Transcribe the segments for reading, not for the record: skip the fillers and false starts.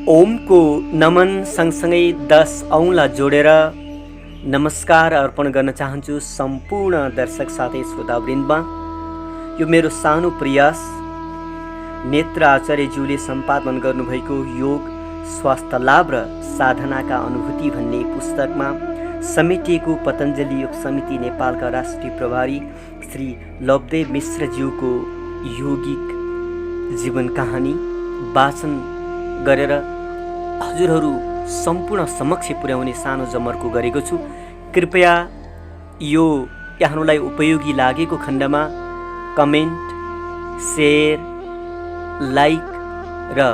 ओमको नमन सँगसँगै 10 औँला जोडेर नमस्कार अर्पण गर्न चाहन्छु सम्पूर्ण दर्शक साथै श्रोतावृन्दमा। यो मेरो सानो प्रयास नेत्र आचार्यज्यूले सम्पादन गर्नुभएको योग स्वास्थ्य लाभ र साधनाका अनुभूति भन्ने पुस्तकमा समेटिएको पतञ्जलि योग समिति नेपालका राष्ट्रिय प्रभारी श्री लवदेव मिश्रज्यूको योगिक जीवन कहानी वाचन गरेर हजुरहरू सम्पूर्ण समक्ष पुर्याउने सानो जमर्को गरेको छु। कृपया यो यहाँहरूलाई उपयोगी लागेको खण्डमा कमेन्ट, शेयर, लाइक र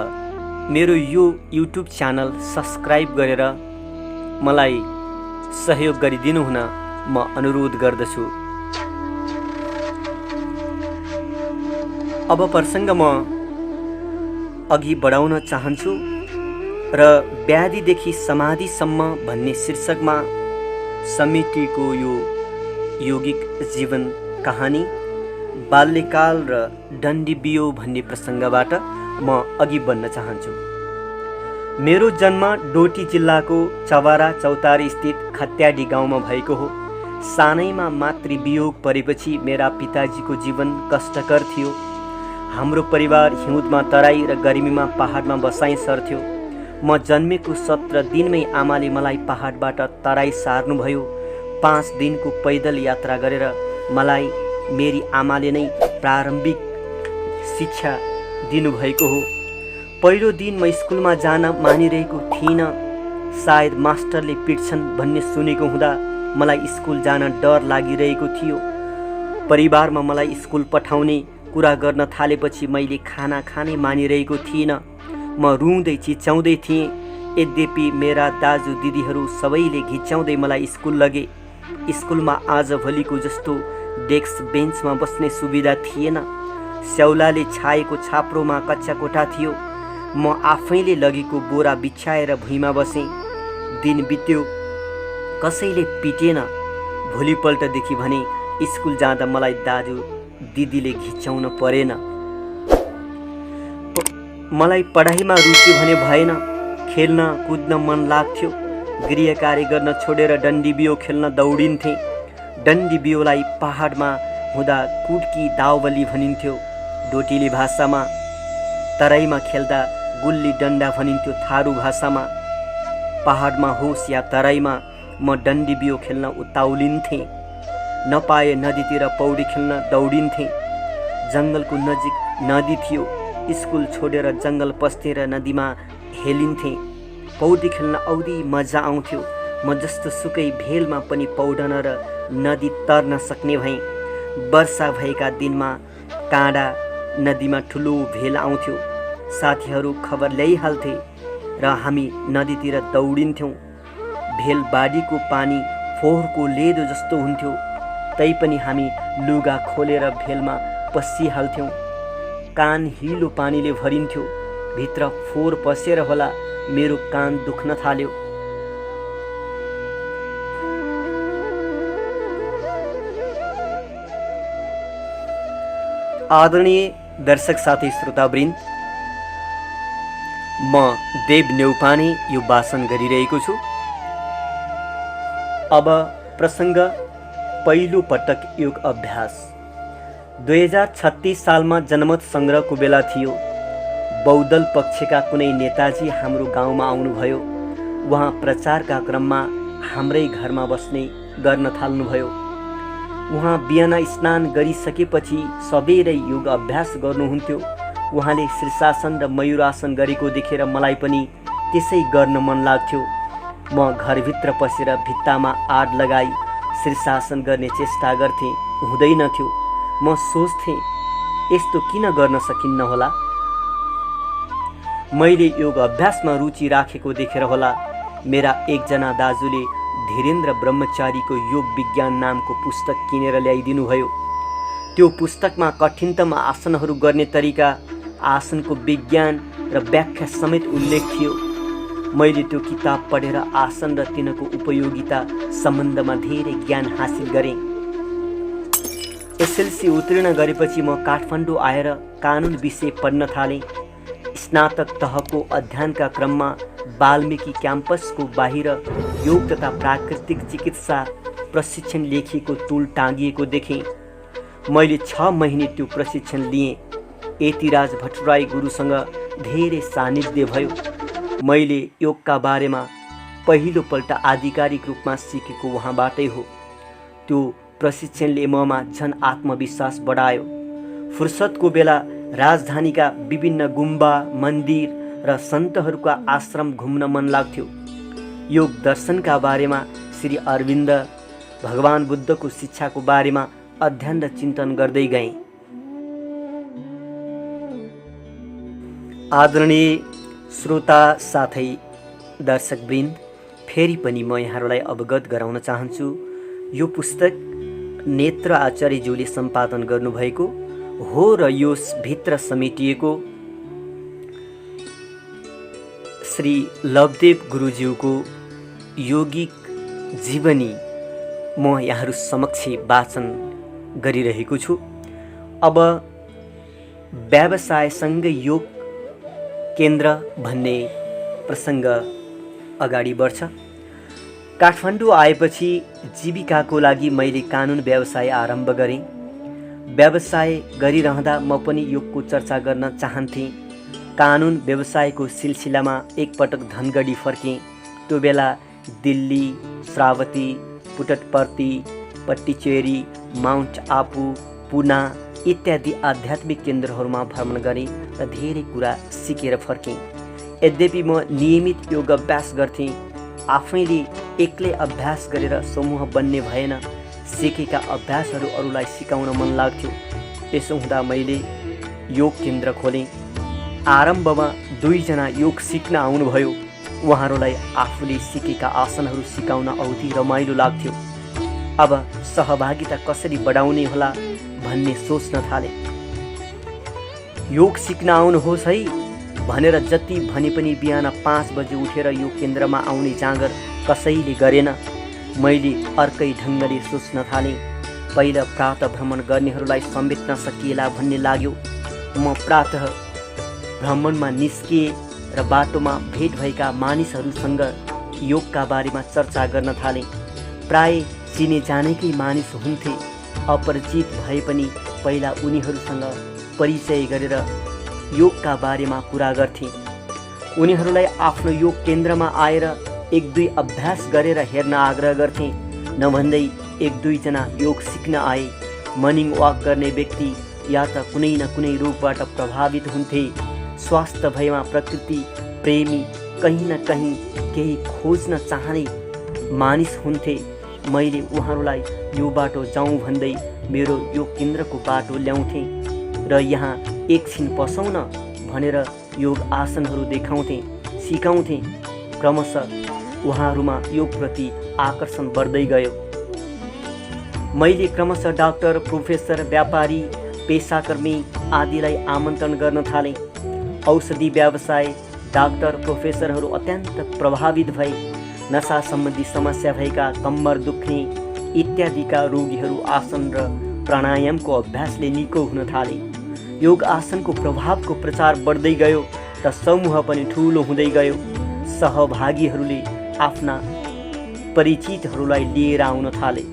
मेरो यो युट्युब च्यानल सब्स्क्राइब गरेर मलाई सहयोग गरिदिनु हुन म अनुरोध गर्दछु। अब प्रसङ्ग म अघि बढाउन चाहन्छु र व्याधिदेखि समाधिसम्म भन्ने शीर्षकमा समेटिएको यो योगिक जीवन कहानी बाल्यकाल र डन्डीबियो भन्ने प्रसङ्गबाट म अघि बढ्न चाहन्छु। मेरो जन्म डोटी जिल्लाको चवारा चौतारी स्थित खत्याडी गाउँमा भएको हो। सानैमा मातृवियोग परेपछि मेरा पिताजीको जीवन कष्टकर थियो। हाम्रो परिवार हिउँदमा तराई र गर्मीमा पहाडमा बसाइँ सर्थ्यो। म जन्मेको 17 दिनमै आमाले मलाई पहाडबाट तराई सार्नुभयो। 5 दिनको पैदल यात्रा गरेर मलाई मेरी आमाले नै प्रारम्भिक शिक्षा दिनुभएको हो। पहिलो दिन म स्कुलमा जान मानिरहेको थिइनँ। सायद मास्टरले पिट्छन् भन्ने सुनेको हुँदा मलाई स्कुल जान डर लागिरहेको थियो। परिवारमा मलाई स्कुल पठाउने कुरा गर्न थालेपछि मैले खाना खानै मानिरहेको थिइनँ। म रुँदै चिच्याउँदै थिएँ। यद्यपि मेरा दाजु दिदीहरू सबैले घिच्याउँदै मलाई स्कुल लगे। स्कुलमा आजभोलिको जस्तो डेस्क बेन्चमा बस्ने सुविधा थिएन। स्याउलाले छाएको छाप्रोमा कच्चा कोठा थियो। म आफैले लगेको बोरा बिछाएर भुइँमा बसेँ। दिन बित्यो, कसैले पिटेन। भोलिपल्टदेखि भने स्कुल जाँदा मलाई दाजु दिदीले घिच्याउन परेन। मलाई पढाइमा रुचि भने भएन। खेल्न कुद्न मन लाग्थ्यो। गृह कार्य गर्न छोडेर डन्डीबियो खेल्न दौडिन्थेँ। डन्डीबियोलाई पहाडमा हुँदा कुड्की दाउबली भनिन्थ्यो डोटिली भाषामा। तराईमा खेल्दा गुल्ली डन्डा भनिन्थ्यो थारू भाषामा। पहाडमा होस् या तराईमा म डन्डीबियो खेल्न उताउलिन्थेँ। नपाए नदीतिर पौडी खेल्न दौडिन्थेँ। जङ्गलको नजिक नदी थियो। स्कुल छोडेर जङ्गल पस्थेँ र नदीमा हेलिन्थेँ। पौडी खेल्न औधी मजा आउँथ्यो। म जस्तो सुकै भेलमा पनि पौडन र नदी तर्न सक्ने भएँ। वर्षा भएका दिनमा काँडा नदीमा ठुलो भेल आउँथ्यो। साथीहरू खबर ल्याइहाल्थे र हामी नदीतिर दौडिन्थ्यौँ। भेल बाढीको पानी फोहोरको लेदो जस्तो हुन्थ्यो। तैपनि हामी लुगा खोलेर भेलमा पसिहाल्थ्यौँ। कान हिलो पानीले भरिन्थ्यो। भित्र फोहोर पसेर होला मेरो कान दुख्न थाल्यो। आदरणीय दर्शक साथी श्रोतावृन्द, म देव नेउपाने यो वाचन गरिरहेको छु। अब प्रसङ्ग पहिलो पटक योग अभ्यास। 2036 सालमा जनमत सङ्ग्रहको बेला थियो। बहुदल पक्षका कुनै नेताजी हाम्रो गाउँमा आउनुभयो। उहाँ प्रचारका क्रममा हाम्रै घरमा बस्ने गर्न थाल्नुभयो। उहाँ बिहान स्नान गरिसकेपछि सबेरै योग अभ्यास गर्नुहुन्थ्यो। उहाँले शीर्षासन र मयूरासन गरेको देखेर मलाई पनि त्यसै गर्न मन लाग्थ्यो। म घरभित्र पसेर भित्तामा आड लगाई शीर्षासन गर्ने चेष्टा गर्थेँ। हुँदैनथ्यो। म सोच्थेँ यस्तो किन गर्न सकिन्न होला। मैले योग अभ्यासमा रुचि राखेको देखेर होला मेरा एकजना दाजुले धीरेन्द्र ब्रह्मचारीको योग विज्ञान नामको पुस्तक किनेर ल्याइदिनु भयो। त्यो पुस्तकमा कठिनतम आसनहरू गर्ने तरिका, आसनको विज्ञान र व्याख्या समेत उल्लेख थियो। मैले त्यो किताब पढेर आसन र तिनको उपयोगिता सम्बन्धमा धेरै ज्ञान हासिल गरेँ। एसएलसी उत्तीर्ण गरेपछि म काठमाडौँ आएर कानुन विषय पढ्न थालेँ। स्नातक तहको अध्ययनका क्रममा वाल्मिकी क्याम्पसको बाहिर योग तथा प्राकृतिक चिकित्सा प्रशिक्षण लेखिएको टुल टाँगिएको देखेँ। मैले 6 महिने त्यो प्रशिक्षण लिएँ। यतिराज भट्टराई गुरुसँग धेरै सान्निध्य भयो। मैले योगका बारेमा पहिलोपल्ट आधिकारिक रूपमा सिकेको उहाँबाटै हो। त्यो प्रशिक्षणले ममा झन आत्मविश्वास बढायो। फुर्सदको बेला राजधानीका विभिन्न गुम्बा, मन्दिर र सन्तहरूका आश्रम घुम्न मन लाग्थ्यो। योग दर्शनका बारेमा, श्री अरविन्द, भगवान बुद्धको शिक्षाको बारेमा अध्ययन र चिन्तन गर्दै गएँ। आदरणीय श्रोता साथै दर्शकवृन्द, फेरि पनि म यहाँहरूलाई अवगत गराउन चाहन्छु, यो पुस्तक नेत्र आचार्यज्यूले सम्पादन गर्नुभएको हो र यस भित्र समेटिएको श्री लवदेव गुरुज्यूको योगिक जीवनी म यहाँहरू समक्ष वाचन गरिरहेको छु। अब व्यवसायसँगै योग केन्द्र भन्ने प्रसङ्ग अगाडि बढ्छ। काठमाडौँ आएपछि जीविकाको लागि मैले कानुन व्यवसाय आरम्भ गरेँ। व्यवसाय गरिरहँदा म पनि योगको चर्चा गर्न चाहन्थेँ। कानुन व्यवसायको सिलसिलामा एकपटक धनगढी फर्केँ। त्यो बेला दिल्ली, श्रावती, पुट्टपर्ती, पट्टिचेरी, माउन्ट आबू, पुना इत्यादि आध्यात्मिक केन्द्रहरूमा भ्रमण गरेँ र धेरै कुरा सिकेर फर्केँ। यद्यपि म नियमित योग अभ्यास गर्थेँ। आफैले एक्लै अभ्यास गरेर समूह बन्ने भएन। सिकेका अभ्यासहरू अरूलाई सिकाउन मन लाग्थ्यो। यसो हुँदा मैले योग केन्द्र खोलेँ। आरम्भमा 2 जना योग सिक्न आउनुभयो। उहाँहरूलाई आफूले सिकेका आसनहरू सिकाउन औधी रमाइलो लाग्थ्यो। अब सहभागिता कसरी बढाउने होला भन्ने सोच्न थाले। योग सिक्न आउनुहोस् है भनेर जति भने पनि बिहान 5 बजे उठेर यो केन्द्रमा आउने जाँगर कसैले गरेन। मैले अर्कै ढङ्गले सोच्न थालेँ। पहिला प्रातः भ्रमण गर्नेहरूलाई समेट्न सकिएला भन्ने लाग्यो। म प्रातः भ्रमणमा निस्किएँ र बाटोमा भेट भएका मानिसहरूसँग योगका बारेमा चर्चा गर्न थालेँ। प्राय चिने जानेकै मानिस हुन्थे। अपरिचित भए पनि पहिला उनीहरूसँग परिचय गरेर योगका बारेमा कुरा गर्थेँ। उनीहरूलाई आफ्नो योग केन्द्रमा आएर 1-2 अभ्यास गरेर हेर्न आग्रह गर्थेँ। नभन्दै 1-2 जना योग सिक्न आए। मर्निङ वाक गर्ने व्यक्ति या त कुनै न कुनै रोगबाट प्रभावित हुन्थे। स्वास्थ्य भएमा प्रकृति प्रेमी, कहीँ न कहीँ केही खोज्न चाहने मानिस हुन्थे। मैले उहाँहरूलाई यो बाटो जाउँ भन्दै मेरो योग केन्द्रको बाटो ल्याउँथेँ र यहाँ एकछिन पसौँ न भनेर योग आसनहरू देखाउँथेँ, सिकाउँथेँ। क्रमशः उहाँहरूमा योगप्रति आकर्षण बढ्दै गयो। मैले क्रमशः डाक्टर, प्रोफेसर, व्यापारी, पेसाकर्मी आदिलाई आमन्त्रण गर्न थालेँ। औषधि व्यवसाय, डाक्टर, प्रोफेसरहरू अत्यन्त प्रभावित भए। नशा सम्बन्धी समस्या भएका, कम्मर दुख्ने इत्यादिका रोगीहरू आसन र प्राणायामको अभ्यासले निको हुन थाले। योग आसनको प्रभावको प्रचार बढ्दै गयो र समूह पनि ठुलो हुँदै गयो। सहभागीहरूले आफ्ना परिचितहरूलाई लिएर आउन थाले।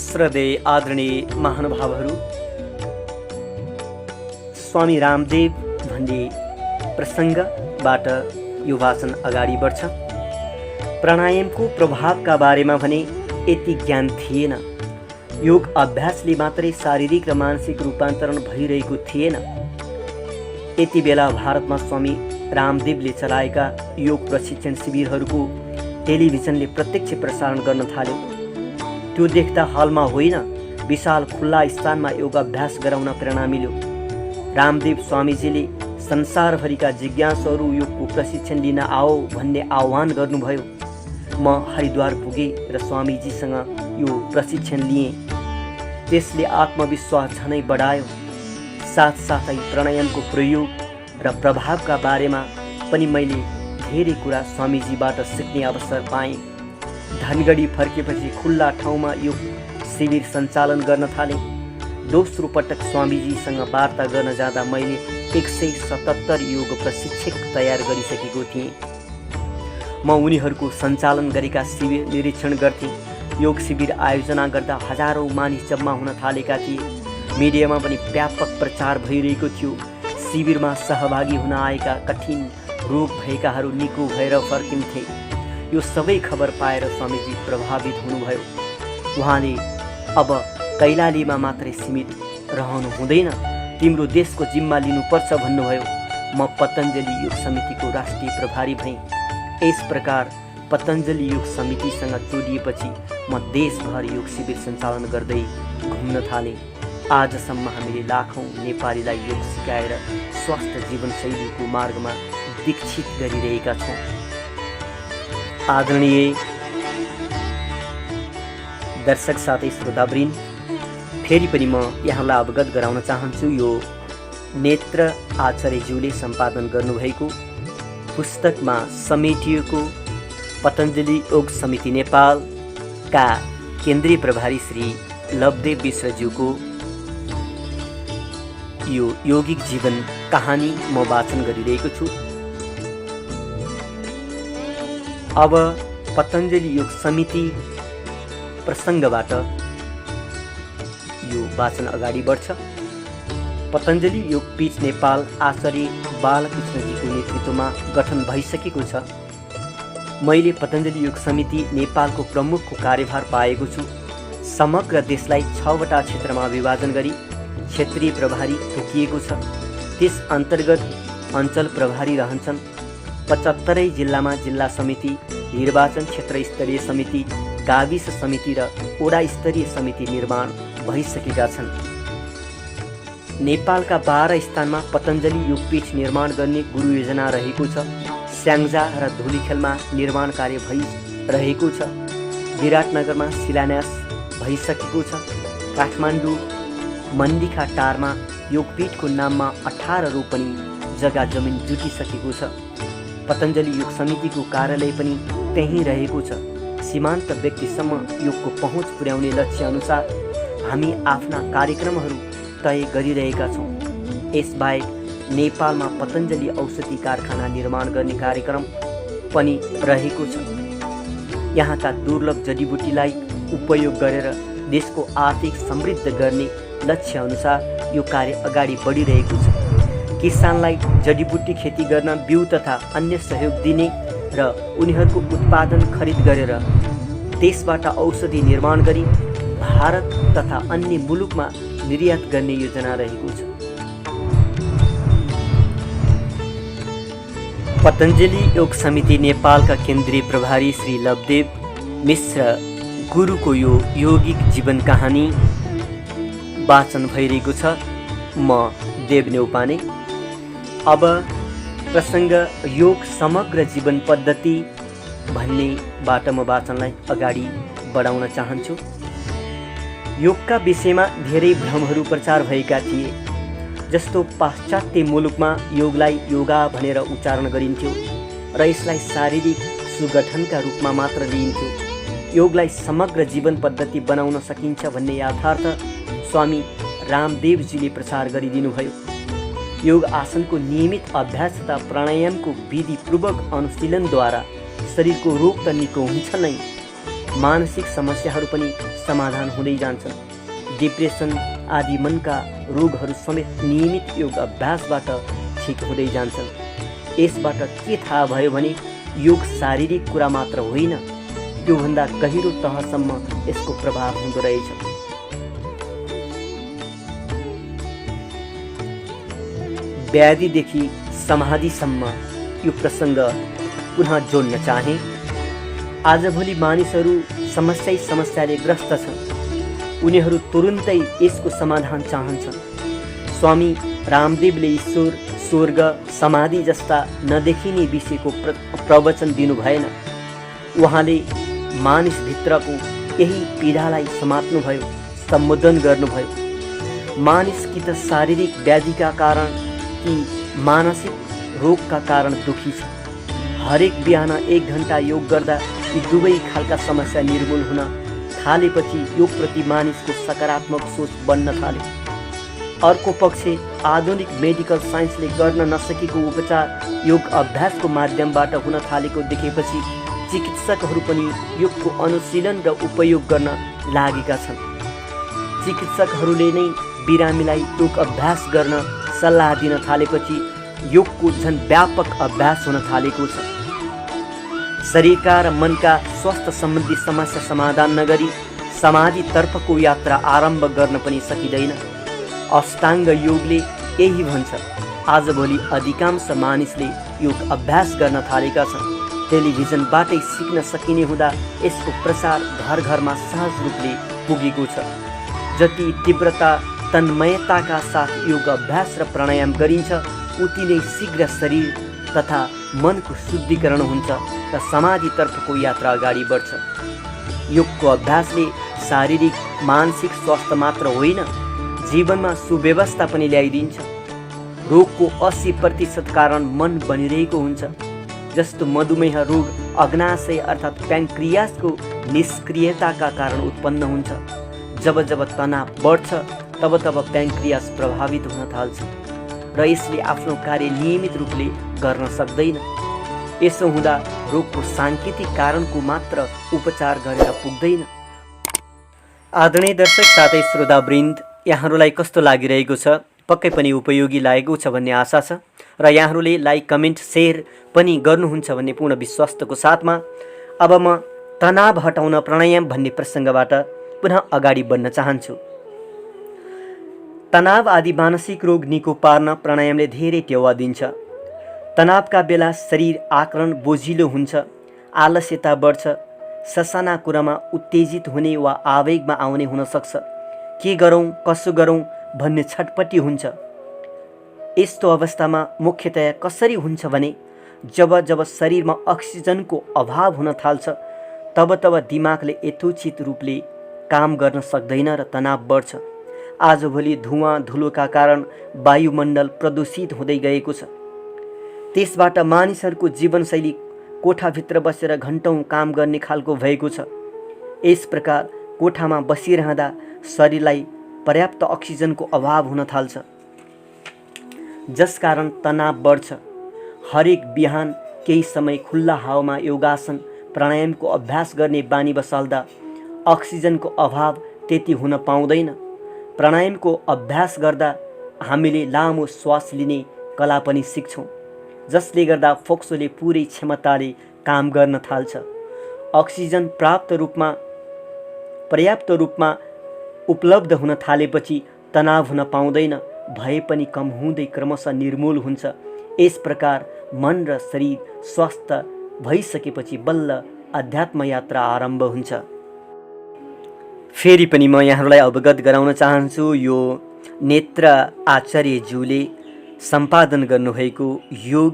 श्रद्धेय आदरणीय महानुभावहरू, स्वामी रामदेव भन्ने प्रसङ्गबाट यो वाचन अगाडि बढ्छ। प्राणायामको प्रभावका बारेमा भने यति ज्ञान थिएन। योग अभ्यासले मात्रै शारीरिक र मानसिक रूपान्तरण भइरहेको थिएन। यति बेला भारतमा स्वामी रामदेवले चलाएका योग प्रशिक्षण शिविरहरूको टेलिभिजनले प्रत्यक्ष प्रसारण गर्न थाल्यो। त्यो देख्दा हलमा होइन, विशाल खुल्ला स्थानमा योग अभ्यास गराउन प्रेरणा मिल्यो। रामदेव स्वामीजीले संसारभरिका जिज्ञासुहरू योगको प्रशिक्षण लिन आओ भन्ने आह्वान गर्नुभयो। म हरिद्वार पुगेँ र स्वामीजीसँग यो प्रशिक्षण लिएँ। त्यसले आत्मविश्वास झनै बढायो। साथसाथै प्राणायामको प्रयोग र प्रभावका बारेमा पनि मैले धेरै कुरा स्वामीजीबाट सिक्ने अवसर पाएँ। धनगढी फर्केपछि खुल्ला ठाउँमा योग शिविर सञ्चालन गर्न थालेँ। दोस्रो पटक स्वामीजीसँग वार्ता गर्न जाँदा मैले 177 योग प्रशिक्षक तयार गरिसकेको थिएँ। म उनीहरूको सञ्चालन गरेका शिविर निरीक्षण गर्थेँ। योग शिविर आयोजना गर्दा हजारौँ मानिस जम्मा हुन थालेका थिए। मिडियामा पनि व्यापक प्रचार भइरहेको थियो। शिविरमा सहभागी हुन आएका कठिन रोग भएकाहरू निको भएर फर्किन्थे। यो सबै खबर पाएर स्वामीजी प्रभावित हुनुभयो। उहाँले अब कैलालीमा मात्रै सीमित रहनु हुँदैन, तिम्रो देशको जिम्मा लिनुपर्छ भन्नुभयो। म पतञ्जलि योग समितिको राष्ट्रिय प्रभारी भएँ। यस प्रकार पतञ्जलि योग समितिसँग जोडिएपछि म देशभर योग शिविर सञ्चालन गर्दै घुम्न थालेँ। आजसम्म हामीले लाखौँ नेपालीलाई योग सिकाएर स्वस्थ जीवनशैलीको मार्गमा दीक्षित गरिरहेका छौँ। आदरणीय दर्शक साथै श्रोतावृन्द, फेरि पनि म यहाँलाई अवगत गराउन चाहन्छु, यो नेत्र आचार्यज्यूले सम्पादन गर्नुभएको पुस्तकमा समेटिएको पतञ्जलि योग समिति नेपालका केन्द्रीय प्रभारी श्री लवदेव मिश्रज्यूको यो यौगिक जीवन कहानी म वाचन गरिरहेको छु। अब पतञ्जलि योग समिति प्रसङ्गबाट यो वाचन अगाडि बढ्छ। पतञ्जलि योग पीठ नेपाल आचार्य बालकृष्णजीको नेतृत्वमा गठन भइसकेको छ। मैले पतञ्जलि योग समिति नेपालको प्रमुखको कार्यभार पाएको छु। समग्र देशलाई 6वटा क्षेत्रमा विभाजन गरी क्षेत्रीय प्रभारी तोकिएको छ। त्यस अन्तर्गत अञ्चल प्रभारी रहन्छन्। 75 जिल्लामा जिल्ला समिति, निर्वाचन क्षेत्र स्तरीय समिति, गाविस समिति र वडा स्तरीय समिति निर्माण भइसकेका छन्। नेपालका 12 स्थानमा पतञ्जलि योगपीठ निर्माण गर्ने गुरु योजना रहेको छ। स्याङ्जा र धुलीखेलमा निर्माण कार्य भइरहेको छ। विराटनगरमा शिलान्यास भइसकेको छ। काठमाडौँ मन्दिखा टारमा योगपीठको नाममा 18 रोपनी जग्गा जमिन जुटिसकेको छ। पतञ्जलि योग समितिको कार्यालय पनि त्यहीँ रहेको छ। सीमान्त व्यक्तिसम्म योगको पहुँच पुर्याउने लक्ष्य अनुसार हामी आफ्ना कार्यक्रमहरू तय गरिरहेका छौँ। यसबाहेक नेपालमा पतञ्जलि औषधि कारखाना निर्माण गर्ने कार्यक्रम पनि रहेको छ। यहाँका दुर्लभ जडीबुटीलाई उपयोग गरेर देशको आर्थिक समृद्ध गर्ने लक्ष्य अनुसार यो कार्य अगाडि बढिरहेको छ। किसानलाई जडीबुटी खेती गर्न बिउ तथा अन्य सहयोग दिने र उनीहरूको उत्पादन खरिद गरेर देशबाट औषधि निर्माण गरी भारत तथा अन्य मुलुकमा निर्यात गर्ने योजना रहेको छ। पतञ्जलि योग समिति नेपालका केन्द्रीय प्रभारी श्री लवदेव मिश्र गुरुको यो यौगिक जीवन कहानी वाचन भइरहेको छ। म देव नेउपाने। अब प्रसङ्ग योग समग्र जीवन पद्धति भन्नेबाट म वाचनलाई अगाडि बढाउन चाहन्छु। योगका विषयमा धेरै भ्रमहरू प्रचार भएका थिए। जस्तो पाश्चात्य मुलुकमा योगलाई योगा भनेर उच्चारण गरिन्थ्यो र यसलाई शारीरिक सुगठनका रूपमा मात्र लिइन्थ्यो। योगलाई समग्र जीवन पद्धति बनाउन सकिन्छ भन्ने यथार्थ स्वामी रामदेवजीले प्रचार गरिदिनुभयो। योग आसनको नियमित अभ्यास तथा प्राणायामको विधिपूर्वक अनुशीलनद्वारा शरीरको रोग त निको हुन्छ नै, मानसिक समस्याहरू पनि समाधान हुँदै जान्छन्। डिप्रेसन आदि मनका रोगहरू समेत नियमित योग अभ्यासबाट ठिक हुँदै जान्छन्। यसबाट के थाहा भयो भने योग शारीरिक कुरा मात्र होइन, त्योभन्दा गहिरो तहसम्म यसको प्रभाव हुँदो रहेछ। व्याधिदेखि समाधिसम्म यो प्रसङ्ग पुनः जोड्न चाहे। आजभोलि मानिसहरू समस्याले ग्रस्त छन्। उनीहरू तुरुन्तै यसको समाधान चाहन्छन्। स्वामी रामदेवले ईश्वर, स्वर्ग, समाधि जस्ता नदेखिने विषयको प्रवचन दिनु भएन। उहाँले मानिसभित्रको यही पीडालाई समात्नुभयो, सम्बोधन गर्नुभयो। मानिस कि त शारीरिक व्याधिका कारण कि मानसिक रोगका कारण दुखी छ। हरेक बिहान 1 घन्टा योग गर्दा यी दुवै खालका समस्या निर्मूल हुन थालेपछि योगप्रति मानिसको सकारात्मक सोच बन्न थाल्यो। अर्को पक्ष आधुनिक मेडिकल साइन्सले गर्न नसकेको उपचार योग अभ्यासको माध्यमबाट हुन थालेको देखेपछि चिकित्सकहरू पनि योगको अनुशीलन र उपयोग गर्न लागेका छन्। चिकित्सकहरूले नै बिरामीलाई योग अभ्यास गर्न सल्लाह दिन थालेपछि योगको झन् व्यापक अभ्यास हुन थालेको छ। शरीरका र मनका स्वास्थ्य सम्बन्धी समस्या समाधान नगरी समाधितर्फको यात्रा आरम्भ गर्न पनि सकिँदैन। अष्टाङ्ग योगले यही भन्छ। आजभोलि अधिकांश मानिसले योग अभ्यास गर्न थालेका छन्। टेलिभिजनबाटै सिक्न सकिने हुँदा यसको प्रसार घर घरमा सहज रूपले पुगेको छ। जति तीव्रता तन्मयताका साथ योग अभ्यास र प्राणायाम गरिन्छ उति नै शीघ्र शरीर तथा मनको शुद्धिकरण हुन्छ र समाधितर्फको यात्रा अगाडि बढ्छ। योगको अभ्यासले शारीरिक मानसिक स्वास्थ्य मात्र होइन, जीवनमा सुव्यवस्था पनि ल्याइदिन्छ। रोगको 80% कारण मन बनिरहेको हुन्छ, जस्तो मधुमेह रोग अग्नाशय अर्थात् प्याङ्क्रियासको निष्क्रियताका कारण उत्पन्न हुन्छ। जब जब तनाव बढ्छ तब तब प्याङ्क्रियास प्रभावित हुन थाल्छ र यसले आफ्नो कार्य नियमित रूपले गर्न सक्दैन। यसो हुँदा रोगको साङ्केतिक कारणको मात्र उपचार गरेर पुग्दैन। आदरणीय दर्शक साथै श्रोतावृन्द, यहाँहरूलाई कस्तो लागिरहेको छ? पक्कै पनि उपयोगी लागेको छ भन्ने आशा छ र यहाँहरूले लाइक कमेन्ट सेयर पनि गर्नुहुन्छ भन्ने पूर्ण विश्वासको साथमा अब म तनाव हटाउन प्राणायाम भन्ने प्रसङ्गबाट पुनः अगाडि बढ्न चाहन्छु। तनाव आदि मानसिक रोग निको पार्न प्राणायामले धेरै टेवा दिन्छ। तनावका बेला शरीर आकरण बोझिलो हुन्छ, आलस्यता बढ्छ, ससाना कुरामा उत्तेजित हुने वा आवेगमा आउने हुन सक्छ। के गरौँ कसो गरौँ भन्ने छटपटी हुन्छ। यस्तो अवस्थामा मुख्यतया कसरी हुन्छ भने जब जब शरीरमा अक्सिजनको अभाव हुन थाल्छ तब तब दिमागले यथोचित रूपले काम गर्न सक्दैन र तनाव बढ्छ। आजभोलि धुवाँ धुलोका कारण वायुमण्डल प्रदूषित हुँदै गएको छ। त्यसबाट मानिसहरूको जीवनशैली कोठाभित्र बसेर घन्टौँ काम गर्ने खालको भएको छ। यस प्रकार कोठामा बसिरहँदा शरीरलाई पर्याप्त अक्सिजनको अभाव हुन थाल्छ, जसकारण तनाव बढ्छ। हरेक बिहान केही समय खुल्ला हावामा योगासन प्राणायामको अभ्यास गर्ने बानी बसाल्दा अक्सिजनको अभाव त्यति हुन पाउँदैन। प्राणायामको अभ्यास गर्दा हामीले लामो श्वास लिने कला पनि सिक्छौँ, जसले गर्दा फोक्सोले पुरै क्षमताले काम गर्न थाल्छ। अक्सिजन पर्याप्त रूपमा उपलब्ध हुन थालेपछि तनाव हुन पाउँदैन, भए पनि कम हुँदै क्रमशः निर्मूल हुन्छ। यस प्रकार मन र शरीर स्वस्थ भइसकेपछि बल्ल अध्यात्म यात्रा आरम्भ हुन्छ। फेरि पनि म यहाँहरूलाई अवगत गराउन चाहन्छु, यो नेत्र आचार्यज्यूले सम्पादन गर्नुभएको योग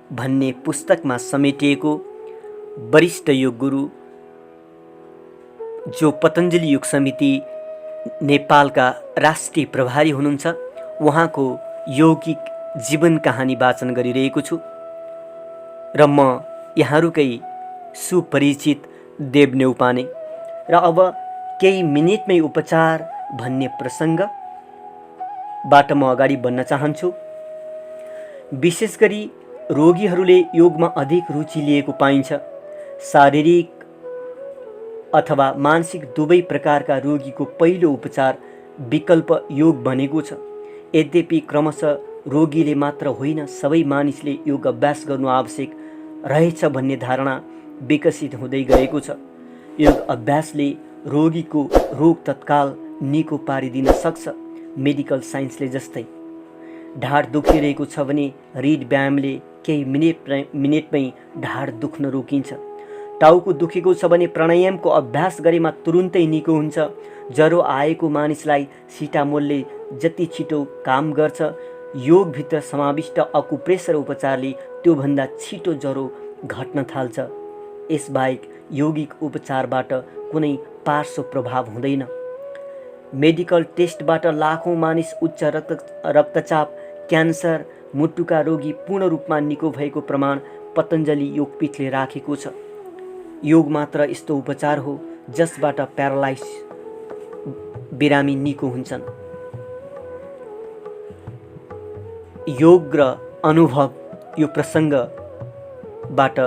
भन्ने पुस्तकमा समेटिएको वरिष्ठ योग गुरु जो पतञ्जलि योग समिति नेपालका राष्ट्रिय प्रभारी हुनुहुन्छ, उहाँको यौगिक जीवन कहानी वाचन गरिरहेको छु र म यहाँहरूकै सुपरिचित देव न्यौपाने र अब केही मिनेटमै उपचार भन्ने प्रसङ्गबाट म अगाडि बढ्न चाहन्छु। विशेष गरी रोगीहरूले योगमा अधिक रुचि लिएको पाइन्छ। शारीरिक अथवा मानसिक दुवै प्रकारका रोगीको पहिलो उपचार विकल्प योग बनेको छ। यद्यपि क्रमशः रोगीले मात्र होइन, सबै मानिसले योग अभ्यास गर्नु आवश्यक रहेछ भन्ने धारणा विकसित हुँदै गएको छ। योग अभ्यासले रोगीको रोग तत्काल निको पारिदिन सक्छ। मेडिकल साइन्सले जस्तै ढाड दुखिरहेको छ भने रिड व्यायामले केही मिनेटमै ढाड दुख्न रोकिन्छ। टाउको दुखेको छ भने प्राणायामको अभ्यास गरेमा तुरुन्तै निको हुन्छ। ज्वरो आएको मानिसलाई सिटामोलले जति छिटो काम गर्छ, योगभित्र समाविष्ट अकुप्रेसर उपचारले त्योभन्दा छिटो ज्वरो घट्न थाल्छ। यसबाहेक यौगिक उपचारबाट कुनै पार्श्व प्रभाव हुँदैन। मेडिकल टेस्टबाट लाखौँ मानिस उच्च रक्तचाप, क्यान्सर, मुटुका रोगी पूर्ण रूपमा निको भएको प्रमाण पतञ्जलि योगपीठले राखेको छ। योग मात्र यस्तो उपचार हो जसबाट प्यारालाइज बिरामी निको हुन्छन्। योग र अनुभव यो प्रसङ्गबाट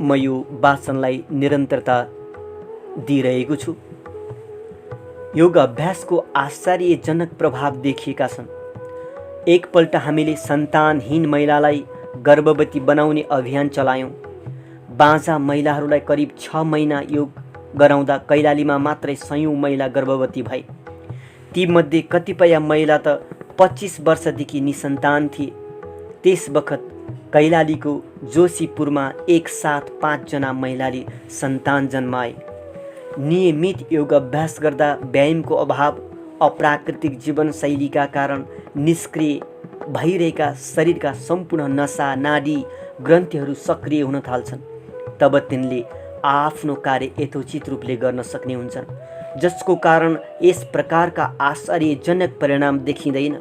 म यो वाचनलाई निरन्तरता दिइरहेको छु। योग अभ्यासको आश्चर्यजनक प्रभाव देखिएका छन्। एकपल्ट हामीले सन्तानहीन महिलालाई गर्भवती बनाउने अभियान चलायौँ। बाँझा महिलाहरूलाई करिब 6 महिना योग गराउँदा कैलालीमा मात्रै 100औं महिला गर्भवती भए। तीमध्ये कतिपय महिला त 25 वर्षदेखि निसन्तान थिए। त्यस बखत कैलालीको जोशीपुरमा एक साथ 5 जना महिलाले सन्तान जन्माए। नियमित योग अभ्यास गर्दा व्यायामको अभाव, अप्राकृतिक जीवनशैलीका कारण निष्क्रिय भइरहेका शरीरका सम्पूर्ण नसा नाडी ग्रन्थीहरू सक्रिय हुन थाल्छन्। तब तिनले आफ्नो कार्य यथोचित रूपले गर्न सक्ने हुन्छन्, जसको कारण यस प्रकारका आश्चर्यजनक परिणाम देखिँदैन।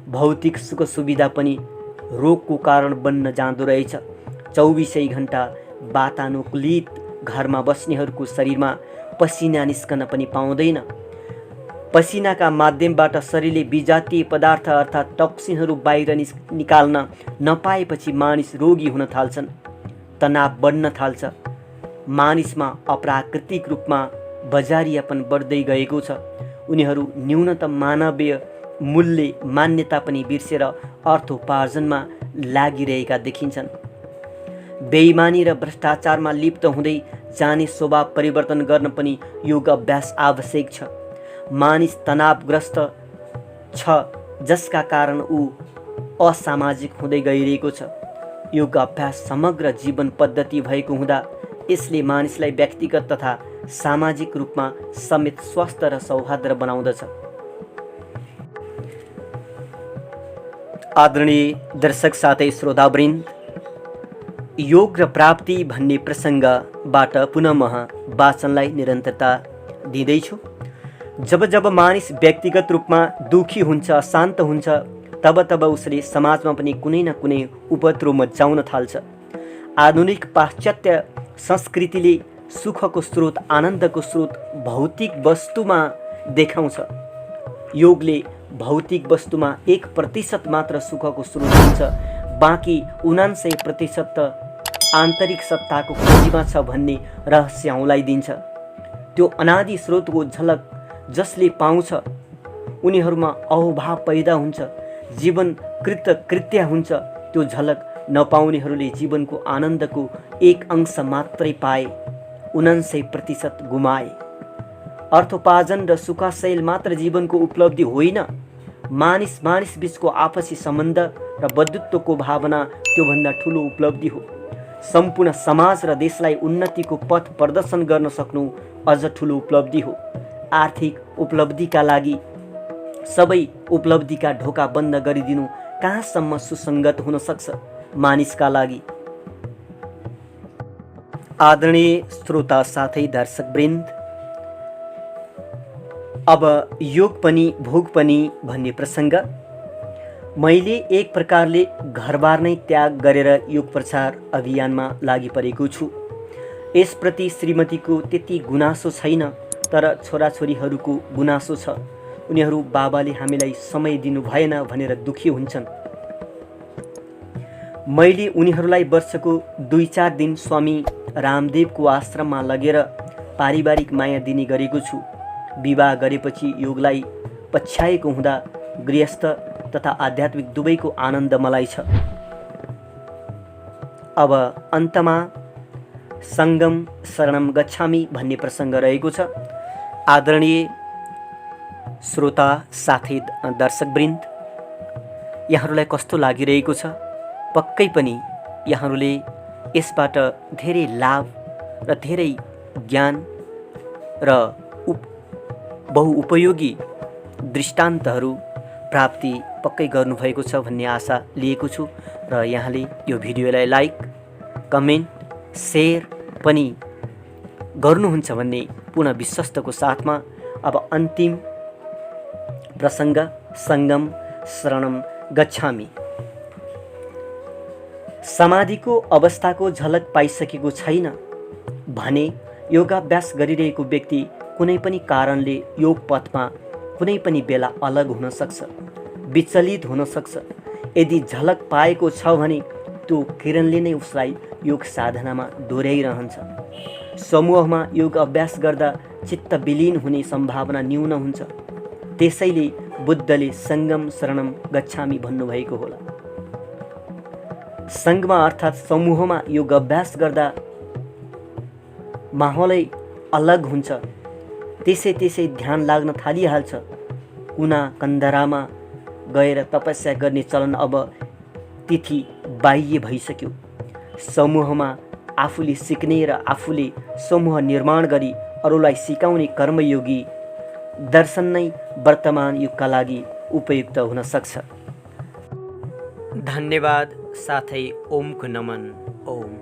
भौतिक सुख सुविधा पनि रोगको कारण बन्न जाँदो रहेछ। 24 घण्टा वातानुकूलित घरमा बस्नेहरूको शरीरमा पसिना निस्कन पनि पाउँदैन। पसिनाका माध्यमबाट शरीरले विजातीय पदार्थ अर्थात् टक्सिनहरू बाहिर निकाल्न नपाएपछि मानिस रोगी हुन थाल्छन्। तनाव बढ्न थाल्छ। मानिसमा अप्राकृतिक रूपमा बजारियापन बढ्दै गएको छ। उनीहरू न्यूनतम मानवीय मूल्य मान्यता पनि बिर्सेर अर्थोपार्जनमा लागिरहेका देखिन्छन्। बेइमानी र भ्रष्टाचारमा लिप्त हुँदै जाने स्वभाव परिवर्तन गर्न पनि योग अभ्यास आवश्यक छ। मानिस तनावग्रस्त छ, जसका कारण ऊ असामाजिक हुँदै गइरहेको छ। योग अभ्यास समग्र जीवन पद्धति भएको हुँदा यसले मानिसलाई व्यक्तिगत तथा सामाजिक रूपमा समेत स्वस्थ र सौहार्द्र बनाउँदछ। आदरणीय दर्शक साथै श्रोतावृन्द, योग र प्राप्ति भन्ने प्रसङ्गबाट पुनः म वाचनलाई निरन्तरता दिँदैछु। जब जब मानिस व्यक्तिगत रूपमा दुखी हुन्छ, अशान्त हुन्छ, तब उसले समाजमा पनि कुनै न कुनै उपद्रव मचाउन थाल्छ। आधुनिक पाश्चात्य संस्कृतिले सुखको स्रोत, आनन्दको स्रोत भौतिक वस्तुमा देखाउँछ। योगले भौतिक वस्तुमा 1% मात्र सुखको स्रोत हुन्छ, बाँकी 99% त आन्तरिक सत्ताको खोजीमा छ भन्ने रहस्य औँलाइदिन्छ। त्यो अनादि स्रोतको झलक जसले पाउँछ उनीहरूमा अहोभाव पैदा हुन्छ, जीवन कृतकृत्य हुन्छ। त्यो झलक नपाउनेहरूले जीवनको आनन्दको 1 अंश मात्रै पाए, 99% गुमाए। अर्थोपार्जन र सुखाशैल मात्र जीवनको उपलब्धि होइन। मानिस बीचको आपसी सम्बन्ध र बन्धुत्वको भावना त्योभन्दा ठुलो उपलब्धि हो। सम्पूर्ण समाज र देशलाई उन्नतिको पथ प्रदर्शन गर्न सक्नु अझ ठुलो उपलब्धि हो। आर्थिक उपलब्धिका लागि सबै उपलब्धिका ढोका बन्द गरिदिनु कहाँसम्म सुसङ्गत हुन सक्छ मानिसका लागि। आदरणीय श्रोता साथै दर्शकवृन्द, अब योग पनि भोग पनि भन्ने प्रसङ्ग। मैले एक प्रकारले घरबार नै त्याग गरेर योग प्रचार अभियानमा लागि परेको छु। यसप्रति श्रीमतीको त्यति गुनासो छैन, तर छोराछोरीहरूको गुनासो छ। उनीहरू बाबाले हामीलाई समय दिनु भएन भनेर दुखी हुन्छन्। मैले उनीहरूलाई वर्षको 2-4 दिन स्वामी रामदेवको आश्रममा लगेर पारिवारिक माया दिने गरेको छु। विवाह गरेपछि योगलाई पछ्याएको हुँदा गृहस्थ तथा आध्यात्मिक दुवैको आनन्द मलाई छ। अब अन्तमा सङ्गम शरणम गच्छामि भन्ने प्रसङ्ग रहेको छ। आदरणीय श्रोता साथै दर्शकवृन्द, यहाँहरूलाई कस्तो लागिरहेको छ? पक्कै पनि यहाँहरूले यसबाट धेरै लाभ र धेरै ज्ञान र बहुउपयोगी दृष्टान्तहरू प्राप्ति पक्कै गर्नुभएको छ भन्ने आशा लिएको छु। र यहाँले यो भिडियोलाई लाइक, कमेन्ट, सेयर पनि गर्नुहुन्छ भन्ने पूर्ण विश्वासको साथमा अब अन्तिम प्रसङ्ग सङ्गम शरणम गच्छामि। समाधिको अवस्थाको झलक पाइसकेको छैन भने योगाभ्यास गरिरहेको व्यक्ति कुनै पनि कारणले योग पथमा कुनै पनि बेला अलग हुन सक्छ। विचलित हुन सक्छ। यदि झलक पाएको छ भने त्यो किरणले नै उसलाई योग साधनामा डोर्याइरहन्छ। समूहमा योग अभ्यास गर्दा चित्त विलीन हुने सम्भावना न्यून हुन्छ। त्यसैले बुद्धले सङ्गम शरणम गच्छामि भन्नुभएको होला। सङ्घमा अर्थात् समूहमा योग अभ्यास गर्दा माहौलै अलग हुन्छ। त्यसै ध्यान लाग्न थालिहाल्छ। कुना कन्दरामा गएर तपस्या गर्ने चलन अब तिथि बाह्य भइसक्यो। समूहमा आफूले सिक्ने र आफूले समूह निर्माण गरी अरूलाई सिकाउने कर्मयोगी दर्शन नै वर्तमान युगका लागि उपयुक्त हुन सक्छ। धन्यवाद साथै ओमको नमन। ओम।